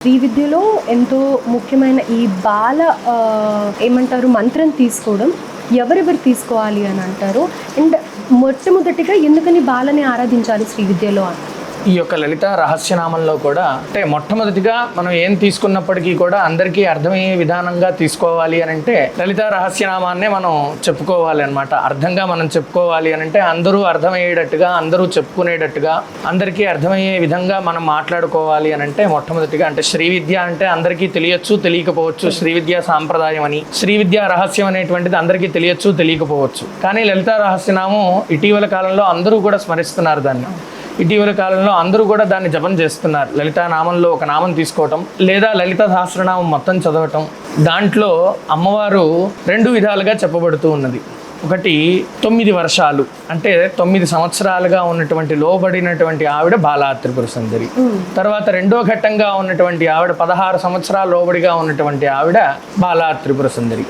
శ్రీ విద్యలో ఎంతో ముఖ్యమైన ఈ బాల ఏమంటారు మంత్రం తీసుకోవడం ఎవరెవరు తీసుకోవాలి అని అంటారు. అండ్ మొట్టమొదటిగా ఎందుకని బాలని ఆరాధించాలి శ్రీ విద్యలో అని? ఈ యొక్క లలిత రహస్యనామంలో కూడా అంటే మొట్టమొదటిగా మనం ఏం తీసుకున్నప్పటికీ కూడా అందరికీ అర్థమయ్యే విధానంగా తీసుకోవాలి అని అంటే లలిత రహస్యనామాన్నే మనం చెప్పుకోవాలి అనమాట. అర్థంగా మనం చెప్పుకోవాలి అని అంటే అందరూ అర్థమయ్యేటట్టుగా, అందరూ చెప్పుకునేటట్టుగా, అందరికీ అర్థమయ్యే విధంగా మనం మాట్లాడుకోవాలి అని అంటే మొట్టమొదటిగా అంటే శ్రీ విద్య అంటే అందరికీ తెలియచ్చు, తెలియకపోవచ్చు. శ్రీ విద్యా సాంప్రదాయం అని, శ్రీ విద్యా రహస్యం అనేటువంటిది అందరికీ తెలియచ్చు, తెలియకపోవచ్చు. కానీ లలిత రహస్యనామం ఇటీవల కాలంలో అందరూ కూడా స్మరిస్తున్నారు దాన్ని. ఇటీవల కాలంలో అందరూ కూడా దాన్ని జపం చేస్తున్నారు. లలితా నామంలో ఒక నామం తీసుకోవటం లేదా లలిత సహస్రనామం మొత్తం చదవటం. దాంట్లో అమ్మవారు 2 విధాలుగా చెప్పబడుతూ ఉన్నది. ఒకటి 9 వర్షాలు అంటే 9 సంవత్సరాలుగా ఉన్నటువంటి లోబడినటువంటి ఆవిడ బాలా త్రిపుర సుందరి. తర్వాత రెండో ఘట్టంగా ఉన్నటువంటి ఆవిడ 16 సంవత్సరాల లోబడిగా ఉన్నటువంటి ఆవిడ బాలా త్రిపుర సుందరి.